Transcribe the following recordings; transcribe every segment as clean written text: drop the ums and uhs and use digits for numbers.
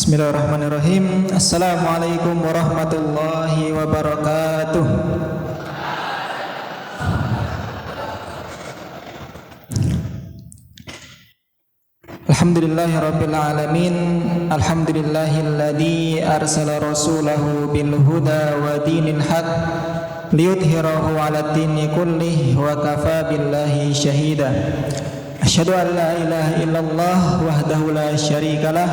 Bismillahirrahmanirrahim. Assalamualaikum warahmatullahi wabarakatuh. Alhamdulillahirabbil alamin. Alhamdulillahilladzi arsala rasulahu bil huda wa dinil haq liyudhhirahu 'alad dini kullih wa kafa billahi syahida. Asyhadu an la ilaha illallah wahdahu la syarikalah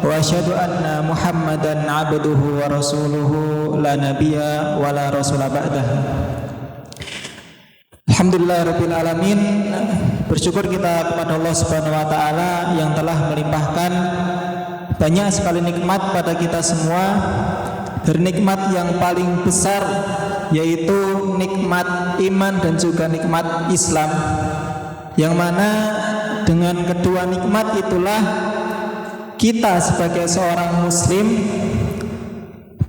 wa asyhadu anna Muhammadan 'abduhu wa rasuluhu la nabiyya wa la rasula ba'dah. Alhamdulillahirabbil alamin. Bersyukur kita kepada Allah Subhanahu wa taala yang telah melimpahkan banyak sekali nikmat pada kita semua. Dari nikmat yang paling besar yaitu nikmat iman dan juga nikmat Islam, yang mana dengan kedua nikmat itulah kita sebagai seorang muslim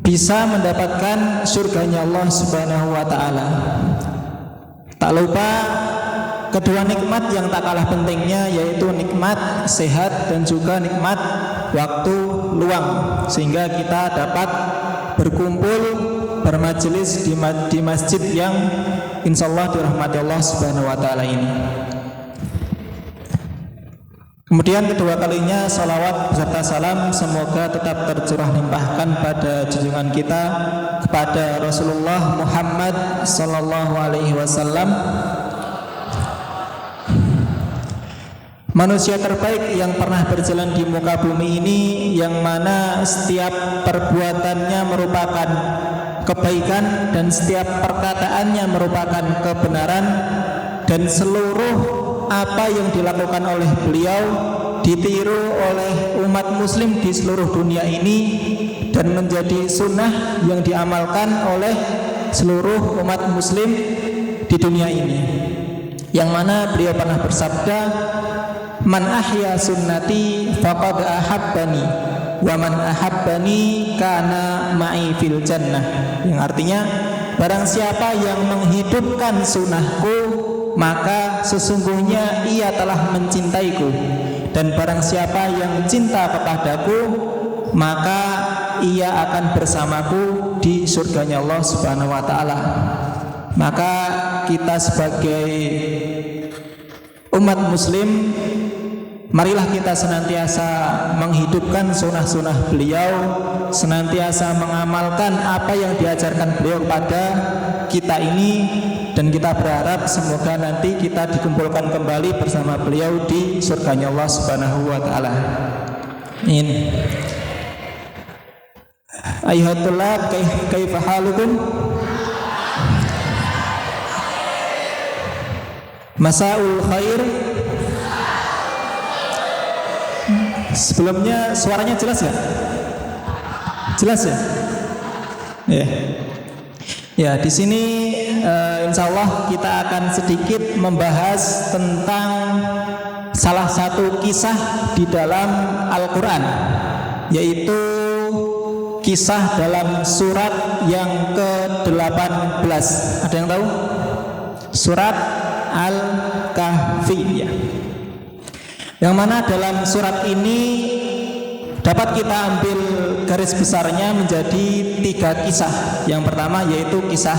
bisa mendapatkan surganya Allah Subhanahu wa taala. Tak lupa kedua nikmat yang tak kalah pentingnya yaitu nikmat sehat dan juga nikmat waktu luang, sehingga kita dapat berkumpul bermajelis di masjid yang insyaallah dirahmati Allah Subhanahu wa taala ini. Kemudian kedua kalinya salawat beserta salam semoga tetap tercurah limpahkan pada junjungan kita kepada Rasulullah Muhammad sallallahu alaihi wasallam, manusia terbaik yang pernah berjalan di muka bumi ini, yang mana setiap perbuatannya merupakan kebaikan dan setiap perkataannya merupakan kebenaran, dan seluruh apa yang dilakukan oleh beliau ditiru oleh umat muslim di seluruh dunia ini dan menjadi sunnah yang diamalkan oleh seluruh umat muslim di dunia ini, yang mana beliau pernah bersabda, man ahya sunnati faqad ahabbani wa man ahabbani kana ma'i fil jannah, yang artinya barang siapa yang menghidupkan sunnahku maka sesungguhnya ia telah mencintaiku, dan barang siapa yang cinta kepadaku maka ia akan bersamaku di surganya Allah Subhanahu wa taala. Maka kita sebagai umat muslim, marilah kita senantiasa menghidupkan sunnah-sunnah beliau, senantiasa mengamalkan apa yang diajarkan beliau kepada kita ini, dan kita berharap semoga nanti kita dikumpulkan kembali bersama beliau di surganya Allah Subhanahu wa taala. Amin. Ayyuhatullah, kaifa halukum? Masaul khair. Sebelumnya suaranya jelas ya? Jelas ya? Ya. Ya, di sini insyaallah kita akan sedikit membahas tentang salah satu kisah di dalam Al-Qur'an, yaitu kisah dalam surat yang ke-18. Ada yang tahu? Surat Al-Kahfi ya. Yang mana dalam surat ini dapat kita ambil garis besarnya menjadi 3 kisah. Yang pertama yaitu kisah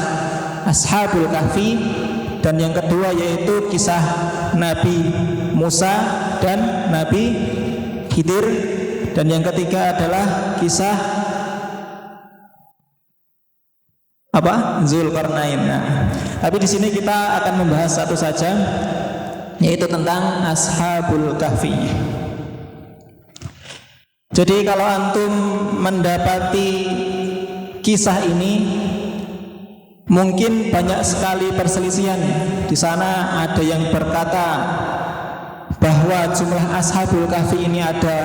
Ashabul Kahfi, dan yang kedua yaitu kisah Nabi Musa dan Nabi Khidir, dan yang ketiga adalah kisah Zulkarnain. Nah, tapi di sini kita akan membahas satu saja, yaitu tentang Ashabul Kahfi. Jadi kalau antum mendapati kisah ini, mungkin banyak sekali perselisihan. Di sana ada yang berkata bahwa jumlah Ashabul Kahfi ini ada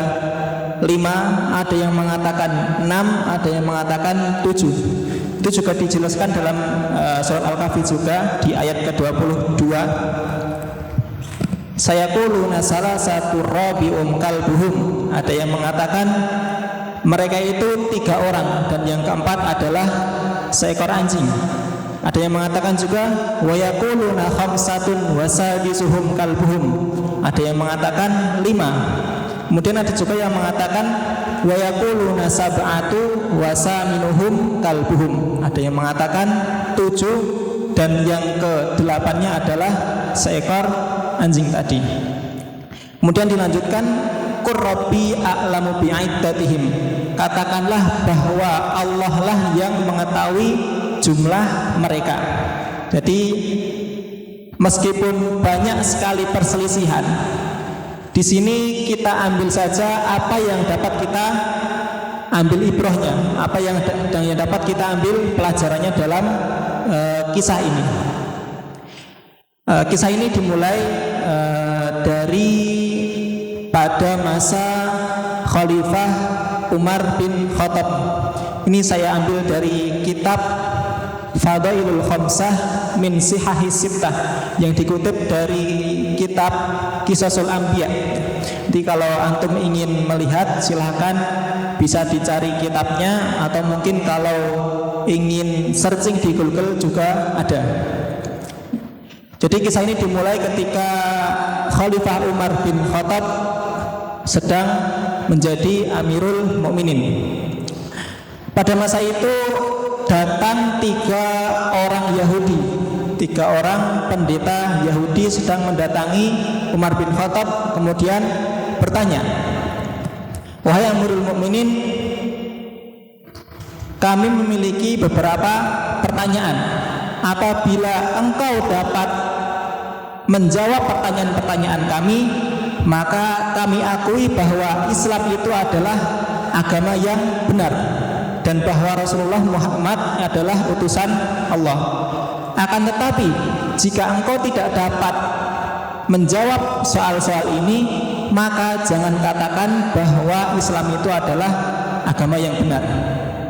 5, ada yang mengatakan 6, ada yang mengatakan 7. Itu juga dijelaskan dalam surat Al-Kahfi juga di ayat ke-22. Sayaquluna salasatu rabi'um kalbuhum. Ada yang mengatakan mereka itu 3 orang dan yang keempat adalah seekor anjing. Ada yang mengatakan juga wa yaquluna khamsatun wa sadisuhum kalbuhum. Ada yang mengatakan 5. Kemudian ada juga yang mengatakan wa yaquluna sab'atu wa saminuhum kalbuhum. Ada yang mengatakan 7 dan yang ke-8-nya adalah seekor anjing tadi. Kemudian dilanjutkan, qur rabbi a'lamu bi'iddatihim. Katakanlah bahwa Allah lah yang mengetahui jumlah mereka. Jadi meskipun banyak sekali perselisihan, di sini kita ambil saja apa yang dapat kita ambil ibrahnya, apa yang dapat kita ambil pelajarannya dalam kisah ini. Kisah ini dimulai dari pada masa Khalifah Umar bin Khattab. Ini saya ambil dari kitab Fadailul Khamsah min Sihahis Sittah yang dikutip dari kitab Qisasul Anbiya. Jadi kalau antum ingin melihat silahkan bisa dicari kitabnya, atau mungkin kalau ingin searching di Google juga ada. Jadi kisah ini dimulai ketika Khalifah Umar bin Khattab sedang menjadi Amirul Mukminin. Pada masa itu datang 3 orang Yahudi, 3 orang pendeta Yahudi sedang mendatangi Umar bin Khattab, kemudian bertanya, wahai Amirul Mukminin, kami memiliki beberapa pertanyaan. Apabila engkau dapat menjawab pertanyaan-pertanyaan kami, maka kami akui bahwa Islam itu adalah agama yang benar dan bahwa Rasulullah Muhammad adalah utusan Allah. Akan tetapi jika engkau tidak dapat menjawab soal-soal ini, maka jangan katakan bahwa Islam itu adalah agama yang benar.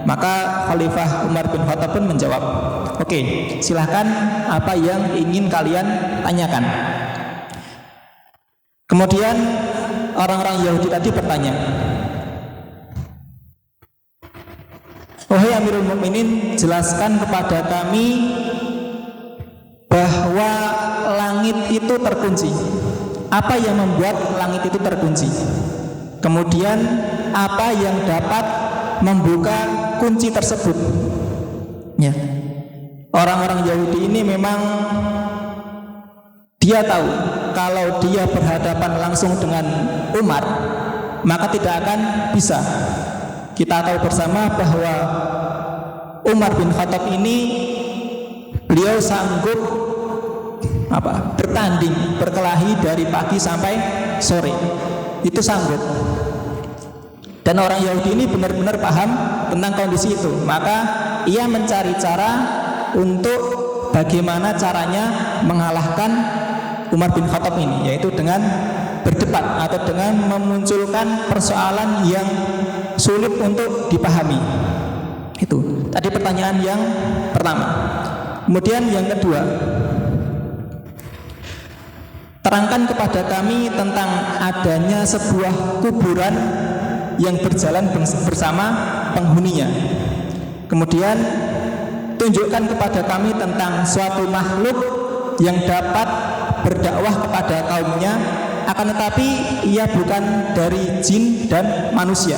Maka Khalifah Umar bin Khattab pun menjawab, oke, silahkan apa yang ingin kalian tanyakan. Kemudian orang-orang Yahudi tadi bertanya, wahai Amirul Mukminin, jelaskan kepada kami bahwa langit itu terkunci. Apa yang membuat langit itu terkunci? Kemudian apa yang dapat membuka kunci tersebut? Ya. Orang-orang Yahudi ini memang dia tahu kalau dia berhadapan langsung dengan Umar, maka tidak akan bisa. Kita tahu bersama bahwa Umar bin Khattab ini beliau sanggup bertanding, berkelahi dari pagi sampai sore. Itu sanggup. Dan orang Yahudi ini benar-benar paham tentang kondisi itu. Maka ia mencari cara untuk bagaimana caranya mengalahkan Umar bin Khattab ini, yaitu dengan berdebat atau dengan memunculkan persoalan yang sulit untuk dipahami. Itu tadi pertanyaan yang pertama. Kemudian yang kedua, terangkan kepada kami tentang adanya sebuah kuburan yang berjalan bersama penghuninya. Kemudian tunjukkan kepada kami tentang suatu makhluk yang dapat berdakwah kepada kaumnya, akan tetapi ia bukan dari jin dan manusia.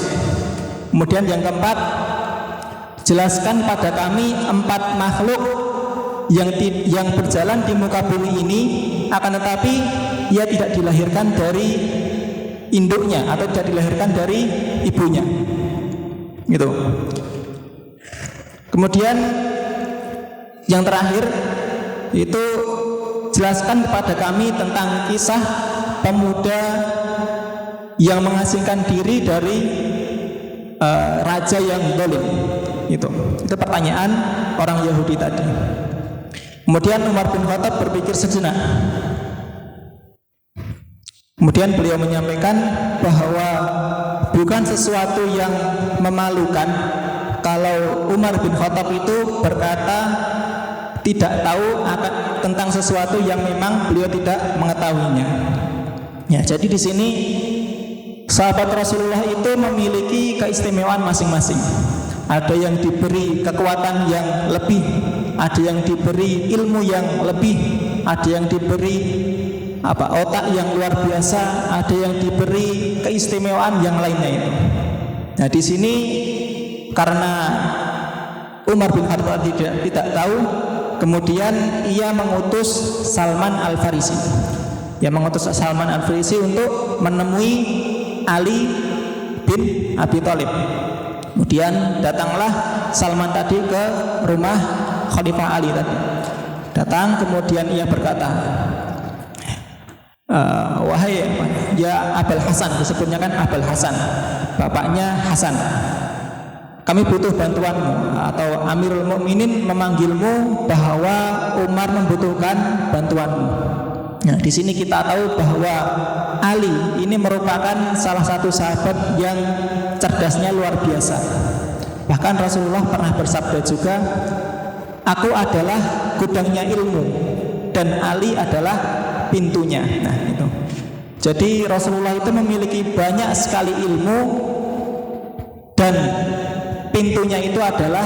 Kemudian yang keempat, jelaskan pada kami 4 makhluk yang berjalan di muka bumi ini, akan tetapi ia tidak dilahirkan dari induknya atau tidak dilahirkan dari ibunya. Gitu. Kemudian yang terakhir itu jelaskan kepada kami tentang kisah pemuda yang mengasingkan diri dari raja yang zalim. Itu pertanyaan orang Yahudi tadi. Kemudian Umar bin Khattab berpikir sejenak. Kemudian beliau menyampaikan bahwa bukan sesuatu yang memalukan kalau Umar bin Khattab itu berkata tidak tahu tentang sesuatu yang memang beliau tidak mengetahuinya. Ya, jadi di sini sahabat Rasulullah itu memiliki keistimewaan masing-masing. Ada yang diberi kekuatan yang lebih, ada yang diberi ilmu yang lebih, ada yang diberi otak yang luar biasa, ada yang diberi keistimewaan yang lainnya itu. Nah, di sini karena Umar bin Khattab tidak tahu, kemudian ia mengutus Salman Al-Farisi. Ia mengutus Salman Al-Farisi untuk menemui Ali bin Abi Thalib. Kemudian datanglah Salman tadi ke rumah Khalifah Ali tadi. Datang, kemudian ia berkata, wahai ya Abul Hasan, disebutnya kan Abul Hasan, bapaknya Hasan, kami butuh bantuanmu. Atau Amirul Mukminin memanggilmu bahwa Umar membutuhkan bantuanmu. Nah, di sini kita tahu bahwa Ali ini merupakan salah satu sahabat yang cerdasnya luar biasa. Bahkan Rasulullah pernah bersabda juga, aku adalah gudangnya ilmu dan Ali adalah pintunya. Nah, itu. Jadi Rasulullah itu memiliki banyak sekali ilmu dan pintunya itu adalah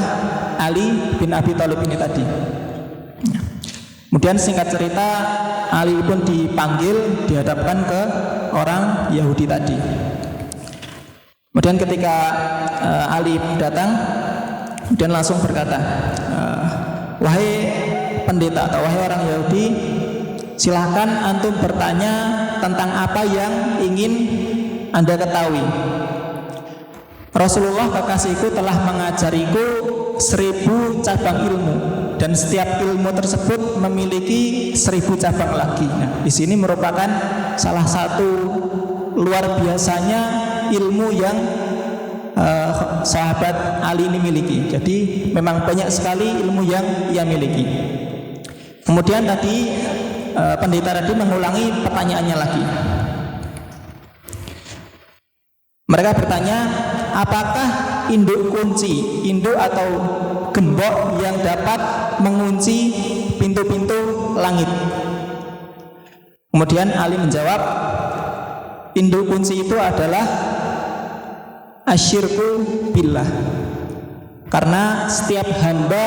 Ali bin Abi Thalib ini tadi. Kemudian singkat cerita, Ali pun dipanggil, dihadapkan ke orang Yahudi tadi. Kemudian ketika Ali datang, kemudian langsung berkata, wahai pendeta atau wahai orang Yahudi, silahkan antum bertanya tentang apa yang ingin Anda ketahui. Rasulullah kekasihku telah mengajariku 1000 cabang ilmu, dan setiap ilmu tersebut memiliki 1000 cabang lagi. Nah, di sini merupakan salah satu luar biasanya ilmu yang sahabat Ali ini miliki. Jadi memang banyak sekali ilmu yang ia miliki. Kemudian tadi pendeta tadi mengulangi pertanyaannya lagi. Mereka bertanya, apakah induk kunci, induk atau gembok yang dapat mengunci pintu-pintu langit? Kemudian Ali menjawab, induk kunci itu adalah asyirku billah. Karena setiap hamba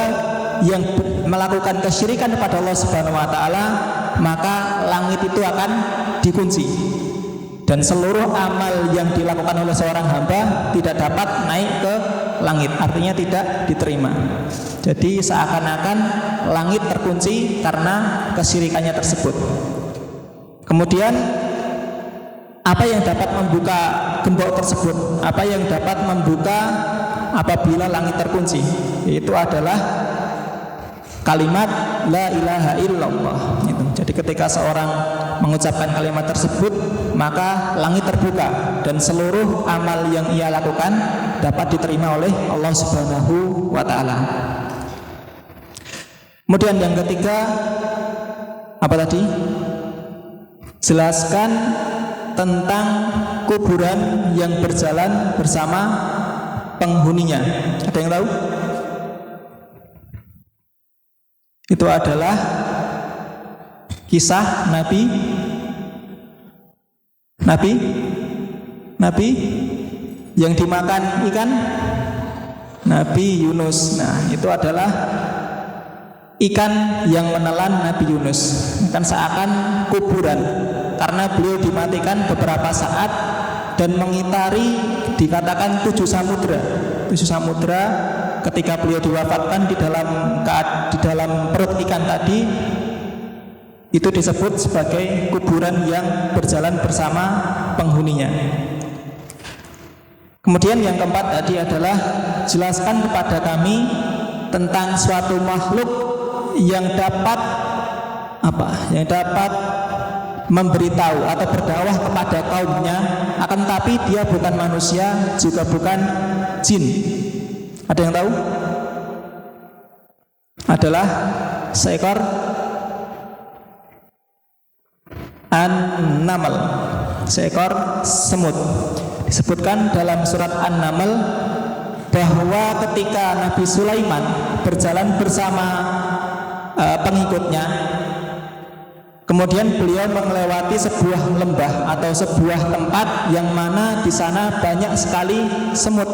yang melakukan kesyirikan kepada Allah Subhanahu wa taala, maka langit itu akan dikunci. Dan seluruh amal yang dilakukan oleh seorang hamba tidak dapat naik ke langit, artinya tidak diterima. Jadi seakan-akan langit terkunci karena kesyirikannya tersebut. Kemudian apa yang dapat membuka gembok tersebut? Apa yang dapat membuka apabila langit terkunci? Itu adalah kalimat la ilaha illallah. Jadi ketika seorang mengucapkan kalimat tersebut, maka langit terbuka dan seluruh amal yang ia lakukan dapat diterima oleh Allah Subhanahu wa taala. Kemudian yang ketiga, apa tadi? Jelaskan tentang kuburan yang berjalan bersama penghuninya. Ada yang tahu? Itu adalah kisah Nabi yang dimakan ikan, Nabi Yunus. Nah, itu adalah ikan yang menelan Nabi Yunus. Kan seakan kuburan, karena beliau dimatikan beberapa saat dan mengitari dikatakan 7 samudra. 7 samudra ketika beliau diwafatkan di dalam perut ikan tadi, itu disebut sebagai kuburan yang berjalan bersama penghuninya. Kemudian yang keempat tadi adalah jelaskan kepada kami tentang suatu makhluk yang dapat memberitahu atau berdakwah kepada kaumnya, akan tapi dia bukan manusia, juga bukan jin. Ada yang tahu? Adalah seekor An-Naml, seekor semut. Disebutkan dalam surat An-Naml bahwa ketika Nabi Sulaiman berjalan bersama pengikutnya, kemudian beliau melewati sebuah lembah atau sebuah tempat yang mana di sana banyak sekali semut.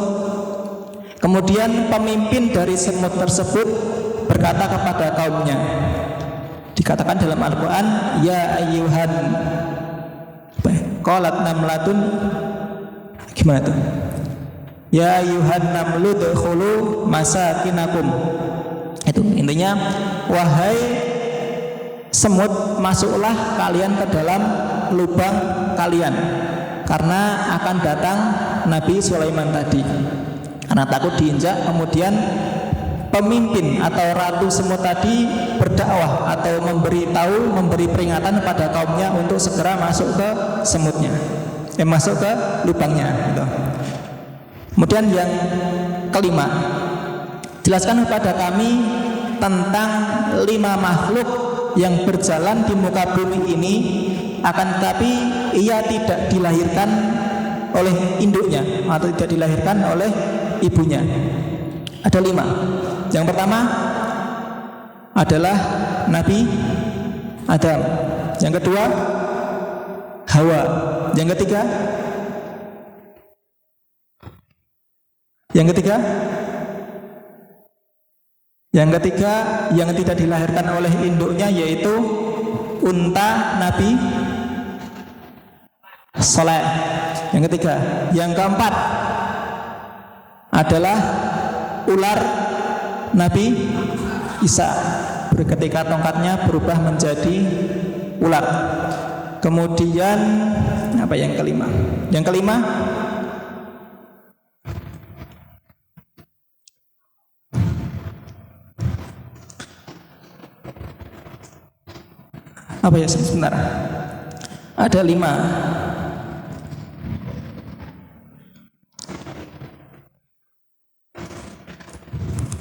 Kemudian pemimpin dari semut tersebut berkata kepada kaumnya, dikatakan dalam Al-Quran, ya ayyuhan, qalat namlatun, gimana tuh? ya ayyuhan namlu dkhulu masakinakum. Itu intinya, wahai semut, masuklah kalian ke dalam lubang kalian, karena akan datang Nabi Sulaiman tadi. Karena takut diinjak, kemudian pemimpin atau ratu semut tadi berdakwah atau memberi peringatan pada kaumnya untuk segera masuk ke semutnya, masuk ke lubangnya gitu. Kemudian yang kelima, jelaskan kepada kami tentang 5 makhluk yang berjalan di muka bumi ini, akan tetapi ia tidak dilahirkan oleh induknya atau tidak dilahirkan oleh ibunya. Ada 5. Yang pertama adalah Nabi Adam. Yang kedua Hawa. Yang ketiga yang tidak dilahirkan oleh induknya yaitu unta Nabi Saleh. Yang ketiga. Yang keempat adalah ular Nabi Isa, ketika tongkatnya berubah menjadi ular. Kemudian apa yang kelima? Yang kelima apa ya, sebentar, ada 5.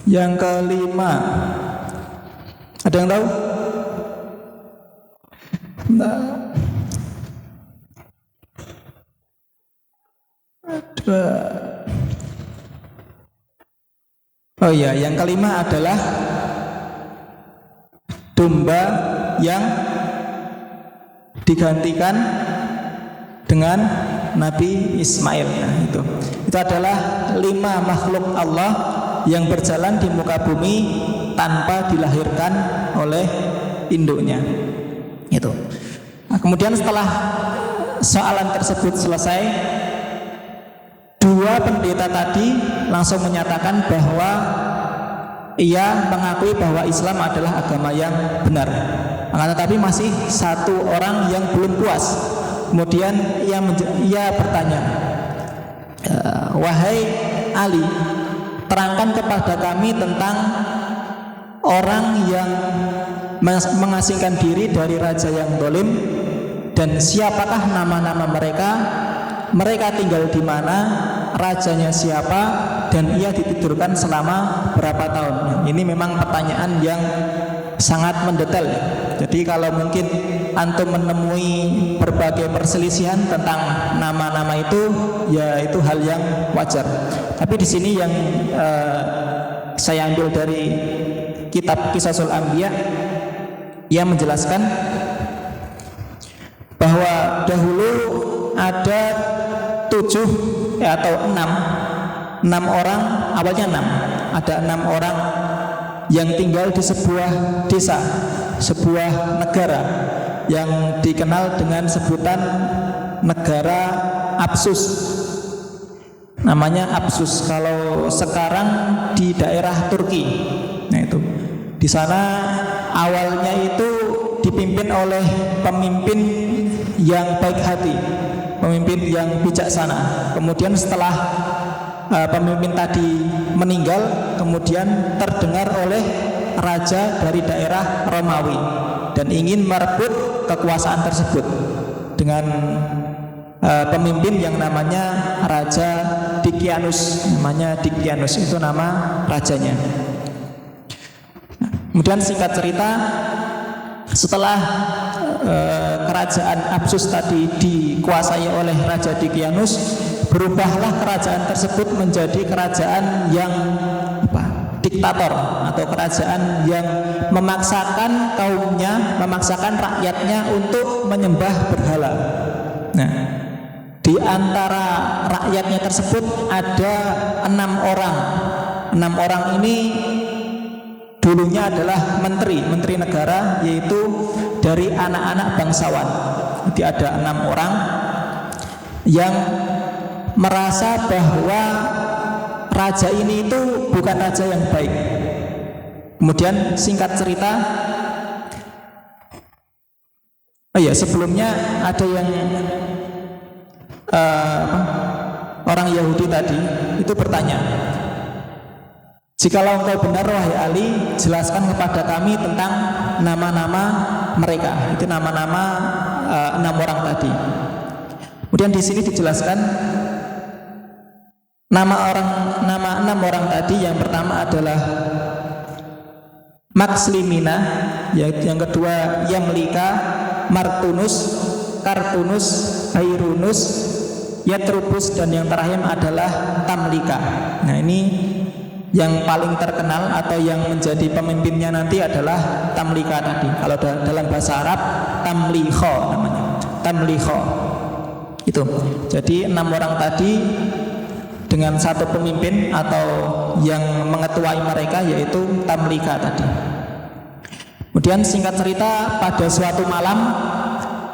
Yang kelima, ada yang tahu? Nah, ada. Oh iya, yang kelima adalah domba yang digantikan dengan Nabi Ismail. Nah, itu adalah 5 makhluk Allah yang berjalan di muka bumi tanpa dilahirkan oleh induknya. Itu. Nah, kemudian setelah soalan tersebut selesai, 2 pendeta tadi langsung menyatakan bahwa ia mengakui bahwa Islam adalah agama yang benar. Akan tetapi masih 1 orang yang belum puas. Kemudian ia bertanya, wahai Ali, terangkan kepada kami tentang orang yang mengasingkan diri dari raja yang zalim, dan siapakah nama-nama mereka tinggal di mana, rajanya siapa, dan ia ditidurkan selama berapa tahun. Ini memang pertanyaan yang sangat mendetail ya. Jadi kalau mungkin antum menemui berbagai perselisihan tentang nama-nama itu, ya itu hal yang wajar. Tapi di sini yang saya ambil dari kitab Qisasul Anbiya, ia menjelaskan bahwa dahulu ada 7 atau 6 orang, awalnya 6, ada 6 orang yang tinggal di sebuah desa, sebuah negara yang dikenal dengan sebutan negara Apsus. Namanya Apsus. Kalau sekarang di daerah Turki. Nah itu. Di sana awalnya itu dipimpin oleh pemimpin yang baik hati, pemimpin yang bijaksana. Kemudian setelah pemimpin tadi meninggal, kemudian terdengar oleh raja dari daerah Romawi dan ingin merebut kekuasaan tersebut dengan pemimpin yang namanya Raja Dikianus. Namanya Dikianus, itu nama rajanya. Kemudian singkat cerita, setelah kerajaan Apsus tadi dikuasai oleh Raja Dikianus, berubahlah kerajaan tersebut menjadi kerajaan yang diktator atau kerajaan yang memaksakan kaumnya, memaksakan rakyatnya untuk menyembah berhala. Nah, di antara rakyatnya tersebut ada 6 orang. 6 orang ini dulunya adalah menteri negara, yaitu dari anak-anak bangsawan. Jadi ada 6 orang yang merasa bahwa raja ini itu bukan raja yang baik. Kemudian singkat cerita, sebelumnya ada yang orang Yahudi tadi itu bertanya, jikalau engkau benar wahai Ali, jelaskan kepada kami tentang nama-nama mereka. Itu nama-nama 6 orang tadi. Kemudian di sini dijelaskan nama 6 orang tadi. Yang pertama adalah Maxlimina, yang kedua Yamlika, Martunus, Kartunus, Hairunus, Yatrubus, dan yang terakhir adalah Tamlika. Nah, ini yang paling terkenal atau yang menjadi pemimpinnya nanti adalah Tamlika tadi. Kalau dalam bahasa Arab Tamlikho namanya. Tamlikho. Itu. Jadi 6 orang tadi dengan satu pemimpin atau yang mengetuai mereka, yaitu Tamlika tadi. Kemudian singkat cerita, pada suatu malam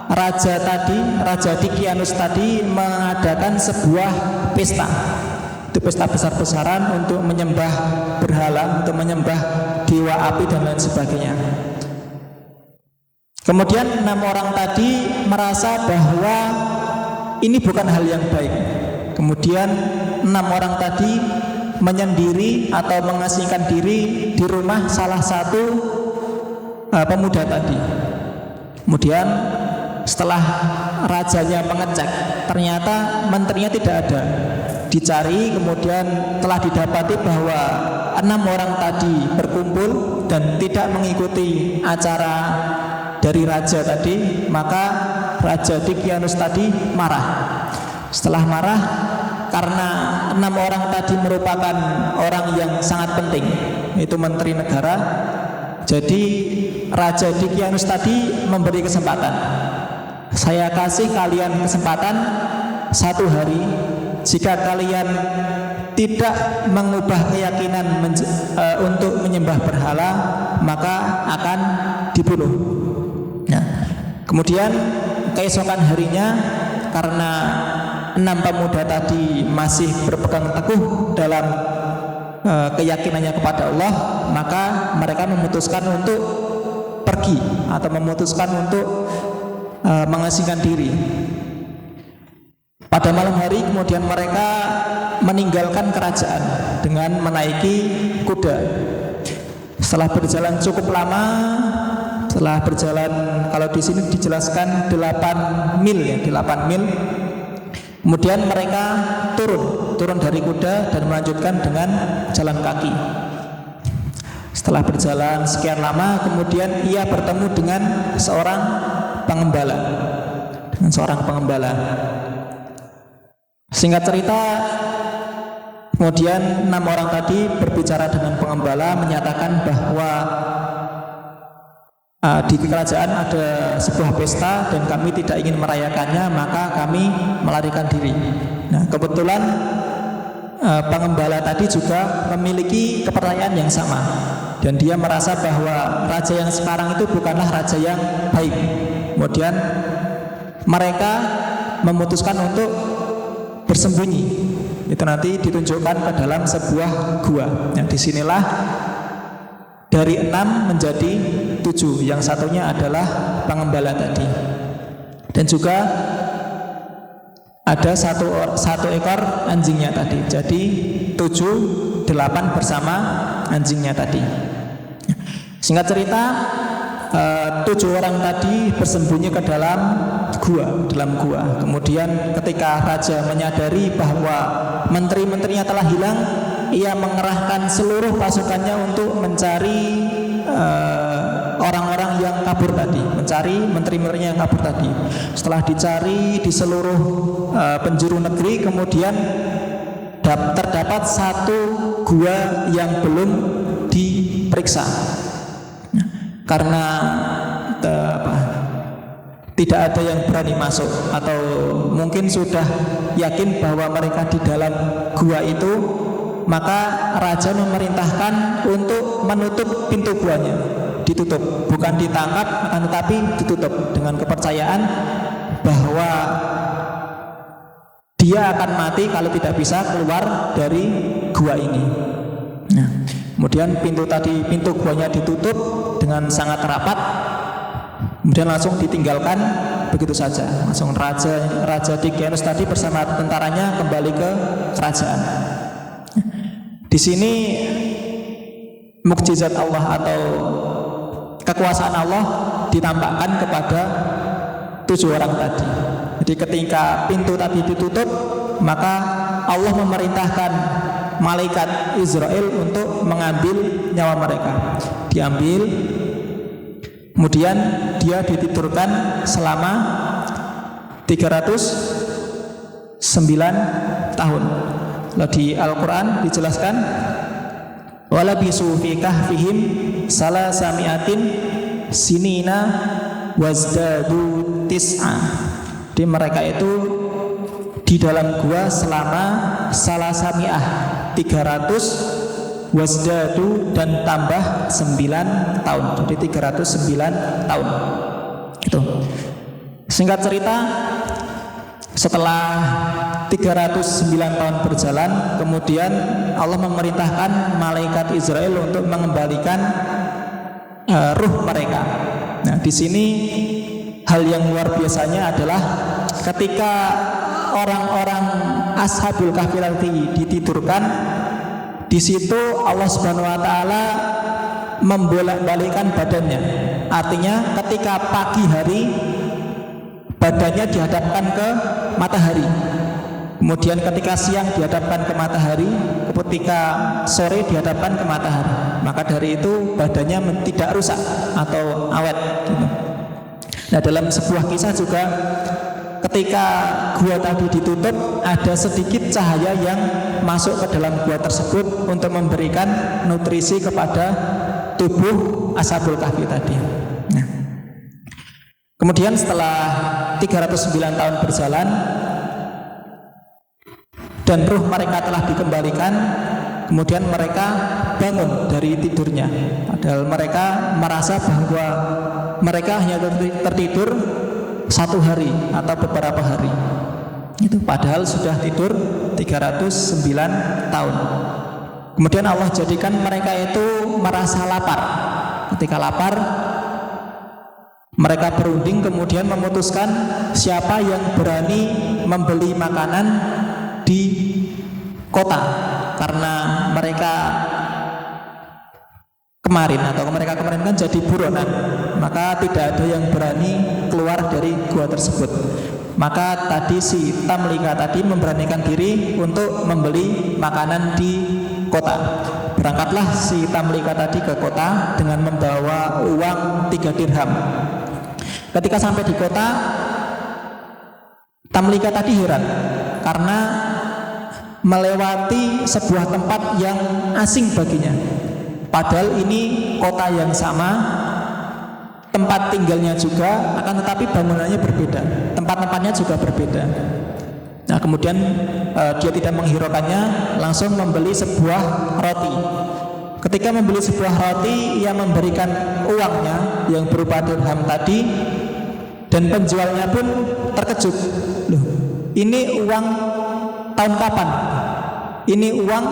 Raja Dikianus tadi mengadakan sebuah pesta. Itu pesta besar-besaran untuk menyembah berhala, untuk menyembah dewa api dan lain sebagainya. Kemudian 6 orang tadi merasa bahwa ini bukan hal yang baik. Kemudian 6 orang tadi menyendiri atau mengasingkan diri di rumah salah satu pemuda tadi. Kemudian setelah rajanya mengecek, ternyata menterinya tidak ada. Dicari, kemudian telah didapati bahwa 6 orang tadi berkumpul dan tidak mengikuti acara dari raja tadi. Maka Raja Dikianus tadi marah. Setelah marah, karena 6 orang tadi merupakan orang yang sangat penting, yaitu menteri negara, jadi Raja Dikianus tadi memberi kesempatan. Saya kasih kalian kesempatan 1 hari. Jika kalian tidak mengubah keyakinan untuk menyembah berhala, maka akan dibunuh. Nah, kemudian keesokan harinya, karena 6 pemuda tadi masih berpegang teguh dalam keyakinannya kepada Allah, maka mereka memutuskan untuk pergi atau memutuskan untuk mengasingkan diri. Pada malam hari kemudian mereka meninggalkan kerajaan dengan menaiki kuda. Setelah berjalan cukup lama, setelah berjalan, kalau di sini dijelaskan 8 mil ya, 8 mil. Kemudian mereka turun dari kuda dan melanjutkan dengan jalan kaki. Setelah berjalan sekian lama, kemudian ia bertemu dengan seorang pengembala. Singkat cerita, kemudian 6 orang tadi berbicara dengan pengembala, menyatakan bahwa di kerajaan ada sebuah pesta dan kami tidak ingin merayakannya, maka kami melarikan diri. Nah, kebetulan pengembala tadi juga memiliki kepercayaan yang sama, dan dia merasa bahwa raja yang sekarang itu bukanlah raja yang baik. Kemudian mereka memutuskan untuk bersembunyi. Itu nanti ditunjukkan ke dalam sebuah gua. Yang disinilah dari 6 menjadi 7. Yang satunya adalah pengembala tadi. Dan juga ada satu ekor anjingnya tadi. Jadi 7, 8 bersama anjingnya tadi. Singkat cerita, 7 orang tadi bersembunyi ke dalam gua. Kemudian ketika raja menyadari bahwa menteri-menterinya telah hilang, ia mengerahkan seluruh pasukannya untuk mencari orang-orang yang kabur tadi, mencari menteri-menterinya yang kabur tadi. Setelah dicari di seluruh penjuru negeri, kemudian terdapat satu gua yang belum diperiksa karena tidak ada yang berani masuk, atau mungkin sudah yakin bahwa mereka di dalam gua itu, maka raja memerintahkan untuk menutup pintu guanya. Ditutup, bukan ditangkap, akan tetapi ditutup dengan kepercayaan bahwa di dia akan mati kalau tidak bisa keluar dari gua ini. Nah, kemudian pintu guanya ditutup dengan sangat rapat, kemudian langsung ditinggalkan begitu saja. Langsung Raja Dickenus tadi bersama tentaranya kembali ke kerajaan. Di sini mukjizat Allah atau kekuasaan Allah ditampakkan kepada 7 orang tadi. Jadi ketika pintu tadi ditutup, maka Allah memerintahkan malaikat Israel untuk mengambil nyawa mereka. Diambil, kemudian dia ditidurkan selama 309 tahun. Lalu di Al-Quran dijelaskan, walabisu fi kahfihim salasami'atin sinina wazdadu tis'a. Jadi mereka itu di dalam gua selama salasami'ah 300 wasdadu dan tambah 9 tahun. Jadi 309 tahun. Itu. Singkat cerita, setelah 309 tahun berjalan, kemudian Allah memerintahkan malaikat Israel untuk mengembalikan ruh mereka. Nah, di sini hal yang luar biasanya adalah ketika orang-orang Ashabul Kahfi ditidurkan, di situ Allah Subhanahu wa taala membolak-balikkan badannya. Artinya ketika pagi hari badannya dihadapkan ke matahari. Kemudian ketika siang dihadapkan ke matahari, ketika sore dihadapkan ke matahari. Maka dari itu badannya tidak rusak atau awet gitu. Nah, dalam sebuah kisah juga ketika gua tadi ditutup, ada sedikit cahaya yang masuk ke dalam gua tersebut untuk memberikan nutrisi kepada tubuh Ashabul Kahfi tadi. Nah, kemudian setelah 309 tahun berjalan dan ruh mereka telah dikembalikan, kemudian mereka bangun dari tidurnya. Padahal mereka merasa bahwa mereka hanya tertidur 1 hari atau beberapa hari. Itu padahal sudah tidur 309 tahun. Kemudian Allah jadikan mereka itu merasa lapar. Ketika lapar, mereka berunding kemudian memutuskan siapa yang berani membeli makanan di kota, karena mereka kemarin kan jadi buronan, maka tidak ada yang berani keluar dari gua tersebut. Maka tadi si Tamlika tadi memberanikan diri untuk membeli makanan di kota. Berangkatlah si Tamlika tadi ke kota dengan membawa uang 3 dirham. Ketika sampai di kota, Tamlika tadi heran karena melewati sebuah tempat yang asing baginya. Padahal ini kota yang sama, tempat tinggalnya juga, akan tetapi bangunannya berbeda, tempat-tempatnya juga berbeda. Nah, kemudian dia tidak menghiraukannya, langsung membeli sebuah roti. Ketika membeli sebuah roti, ia memberikan uangnya yang berupa dirham tadi, dan penjualnya pun terkejut. Loh, ini uang tahun kapan? Ini uang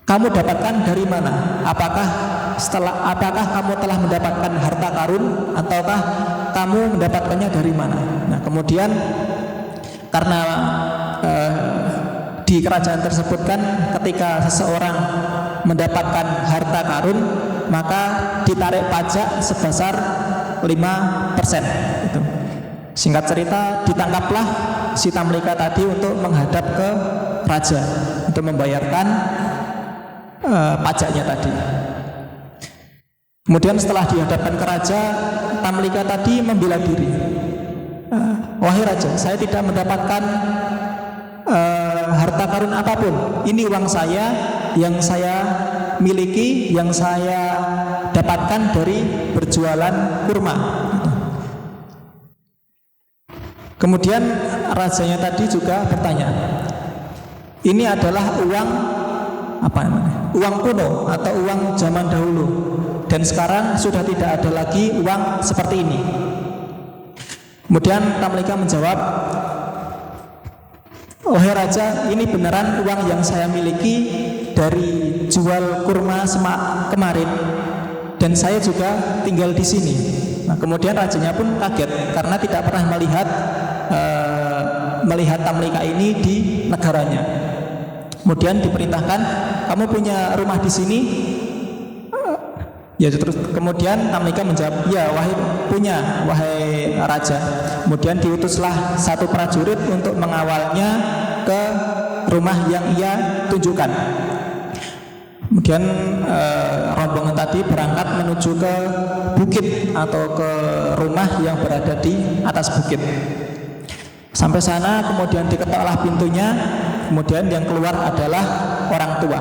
kamu dapatkan dari mana? Apakah kamu telah mendapatkan harta karun, ataukah kamu mendapatkannya dari mana? Nah, kemudian karena di kerajaan tersebut kan ketika seseorang mendapatkan harta karun, maka ditarik pajak sebesar 5%. Itu. Singkat cerita, ditangkaplah si Tamlika tadi untuk menghadap ke raja untuk membayarkan pajaknya tadi. Kemudian setelah dihadapkan ke raja, Tamlika tadi membela diri. Wahai raja, saya tidak mendapatkan harta karun apapun. Ini uang saya yang saya miliki, yang saya dapatkan dari berjualan kurma. Kemudian rajanya tadi juga bertanya, ini adalah uang apa namanya? Uang kuno atau uang zaman dahulu, dan sekarang sudah tidak ada lagi uang seperti ini. Kemudian Tamlika menjawab, "Wahai raja, ini beneran uang yang saya miliki dari jual kurma semak kemarin, dan saya juga tinggal di sini." Nah, kemudian rajanya pun kaget karena tidak pernah melihat Tamlika ini di negaranya. Kemudian diperintahkan, "Kamu punya rumah di sini?" Ya, terus kemudian Tamlika menjawab, "Ya, punya, wahai raja." Kemudian diutuslah satu prajurit untuk mengawalnya ke rumah yang ia tunjukkan. Kemudian rombongan tadi berangkat menuju ke bukit atau ke rumah yang berada di atas bukit. Sampai sana kemudian diketoklah pintunya. Kemudian yang keluar adalah orang tua.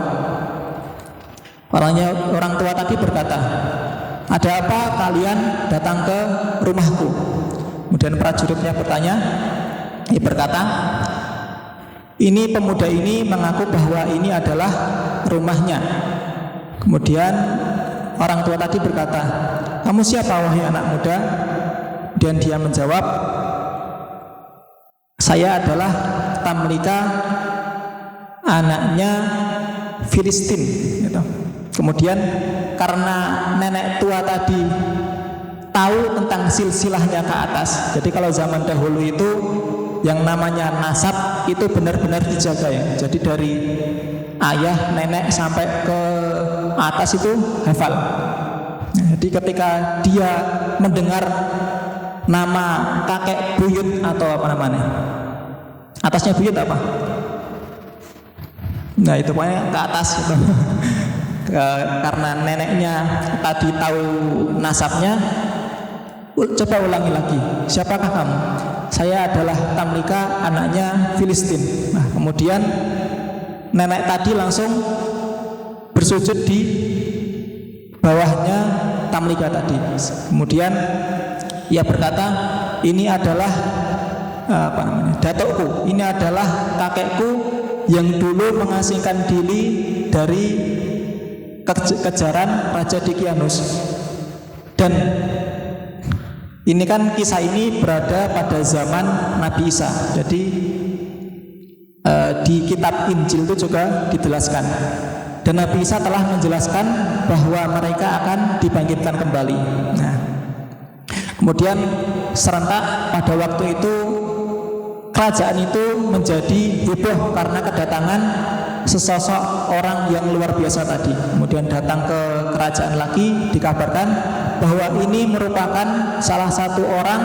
Orang tua tadi berkata, "Ada apa kalian datang ke rumahku?" Kemudian prajuritnya berkata, "Ini pemuda ini mengaku bahwa ini adalah rumahnya." Kemudian orang tua tadi berkata, "Kamu siapa, wahai anak muda?" Dan dia menjawab, "Saya adalah Tamlika, anaknya Filistin." Gitu. Kemudian karena nenek tua tadi tahu tentang silsilahnya ke atas, jadi kalau zaman dahulu itu yang namanya nasab itu benar-benar dijaga ya. Jadi dari ayah, nenek sampai ke atas itu hafal. Jadi ketika dia mendengar nama kakek buyut atau apa namanya, atasnya buyut apa? Nah itu pokoknya ke atas gitu. Karena neneknya tadi tahu nasabnya, coba ulangi lagi, "Siapakah kamu?" "Saya adalah Tamlika, anaknya Filistin." Nah, kemudian nenek tadi langsung bersujud di bawahnya Tamlika tadi. Kemudian ia berkata, "Ini adalah datukku, ini adalah kakekku yang dulu mengasingkan diri dari kejaran Raja Dikianus." Dan ini kan kisah ini berada pada zaman Nabi Isa. Jadi di kitab Injil itu juga dijelaskan. Dan Nabi Isa telah menjelaskan bahwa mereka akan dibangkitkan kembali. Nah, kemudian serentak pada waktu itu kerajaan itu menjadi heboh karena kedatangan sesosok orang yang luar biasa tadi. Kemudian datang ke kerajaan lagi, dikabarkan bahwa ini merupakan salah satu orang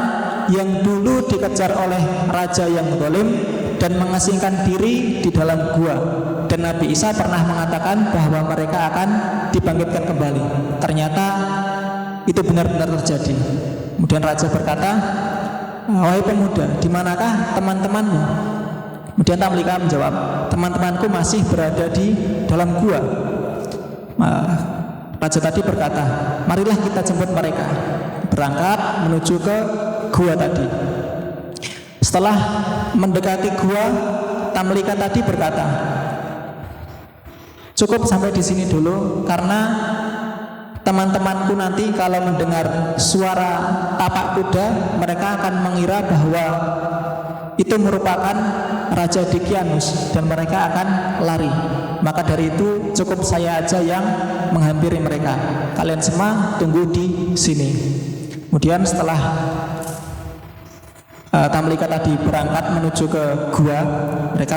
yang dulu dikejar oleh raja yang zalim dan mengasingkan diri di dalam gua. Dan Nabi Isa pernah mengatakan bahwa mereka akan dibangkitkan kembali. Ternyata itu benar-benar terjadi. Kemudian raja berkata, "Wahai pemuda, di manakah teman-temanmu?" Kemudian Tamlika menjawab, "Teman-temanku masih berada di dalam gua." Raja tadi berkata, "Marilah kita jemput mereka." Berangkat menuju ke gua tadi. Setelah mendekati gua, Tamlika tadi berkata, "Cukup sampai di sini dulu, karena teman-temanku nanti kalau mendengar suara tapak kuda, mereka akan mengira bahwa itu merupakan Raja Dikianus dan mereka akan lari. Maka dari itu cukup saya aja yang menghampiri mereka. Kalian semua tunggu di sini." Kemudian setelah Tamlika tadi berangkat menuju ke gua, mereka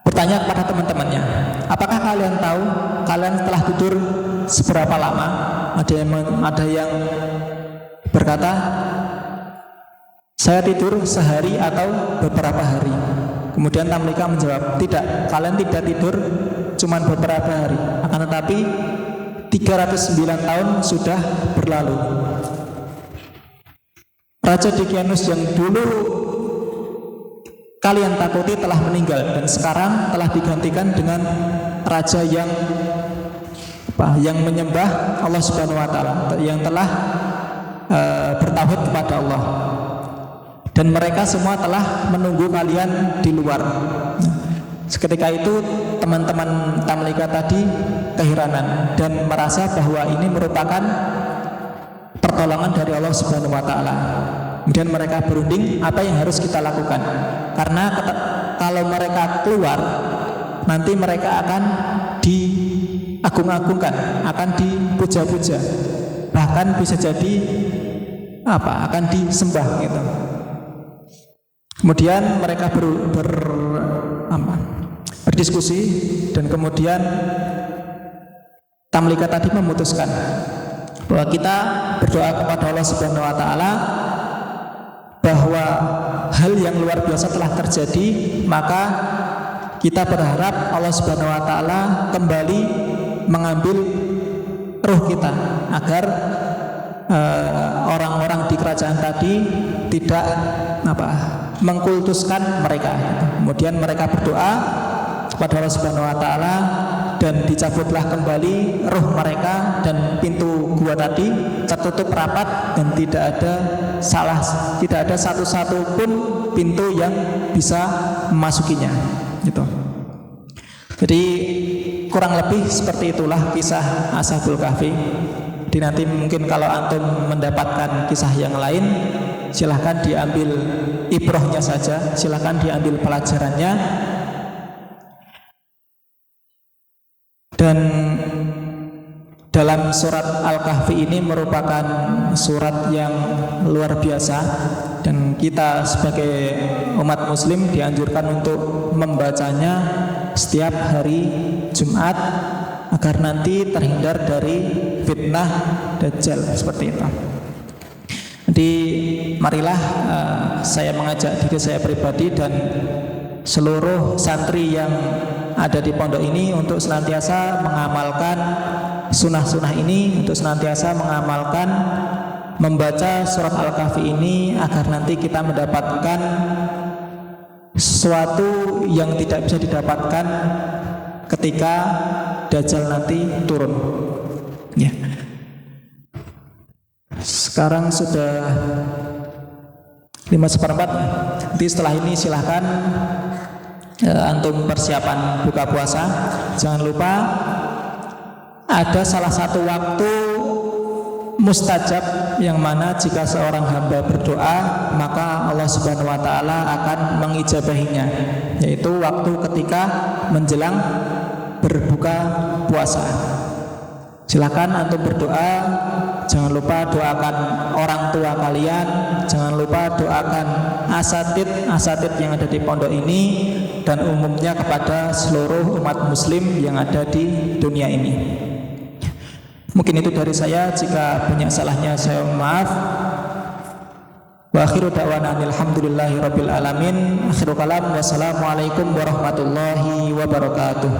bertanya kepada teman-temannya, "Apakah kalian tahu kalian telah tidur seberapa lama?" Ada yang berkata, "Saya tidur sehari atau beberapa hari." Kemudian Tamlika menjawab, "Tidak, kalian tidak tidur cuma beberapa hari, akan tetapi 309 tahun sudah berlalu. Raja Dikianus yang dulu kalian takuti telah meninggal dan sekarang telah digantikan dengan raja yang menyembah Allah Subhanahu wa taala, yang telah bertauhid kepada Allah. Dan mereka semua telah menunggu kalian di luar." Seketika itu teman-teman Tamlika tadi keheranan dan merasa bahwa ini merupakan pertolongan dari Allah Subhanahu wa taala. Kemudian mereka berunding apa yang harus kita lakukan. Karena kalau mereka keluar, nanti mereka akan diagung-agungkan, akan dipuja-puja. Bahkan bisa jadi akan disembah gitu. Kemudian mereka berdiskusi dan kemudian Tamlika tadi memutuskan bahwa kita berdoa kepada Allah Subhanahu wa taala bahwa hal yang luar biasa telah terjadi, maka kita berharap Allah Subhanahu wa taala kembali mengambil ruh kita agar orang-orang di kerajaan tadi tidak mengkultuskan mereka. Kemudian mereka berdoa kepada Allah Subhanahu wa taala dan dicabutlah kembali ruh mereka dan pintu gua tadi tertutup rapat dan tidak ada satu-satu pun pintu yang bisa memasukinya gitu. Jadi kurang lebih seperti itulah kisah Ashabul Kahfi. Jadi nanti mungkin kalau antum mendapatkan kisah yang lain, silahkan diambil ibrahnya saja, silahkan diambil pelajarannya. Dan dalam surat Al-Kahfi ini merupakan surat yang luar biasa, dan kita sebagai umat muslim dianjurkan untuk membacanya setiap hari Jumat agar nanti terhindar dari fitnah Dajjal seperti itu. Jadi marilah saya mengajak diri saya pribadi dan seluruh santri yang ada di pondok ini untuk senantiasa mengamalkan sunnah-sunnah ini, untuk senantiasa mengamalkan membaca surat Al-Kahfi ini agar nanti kita mendapatkan sesuatu yang tidak bisa didapatkan ketika Dajjal nanti turun. Ya. Sekarang sudah 5:4. Nanti setelah ini silahkan antum persiapan buka puasa. Jangan lupa ada salah satu waktu mustajab yang mana jika seorang hamba berdoa maka Allah Subhanahu wa taala akan mengijabahinya, yaitu waktu ketika menjelang berbuka puasa. Silakan antum berdoa. Jangan lupa doakan orang tua kalian, jangan lupa doakan asatid yang ada di pondok ini, dan umumnya kepada seluruh umat muslim yang ada di dunia ini. Mungkin itu dari saya, jika banyak salahnya saya maaf. Wa akhiru da'wana alhamdulillahi rabbil alamin. Akhiru kalam, wassalamualaikum warahmatullahi wabarakatuh.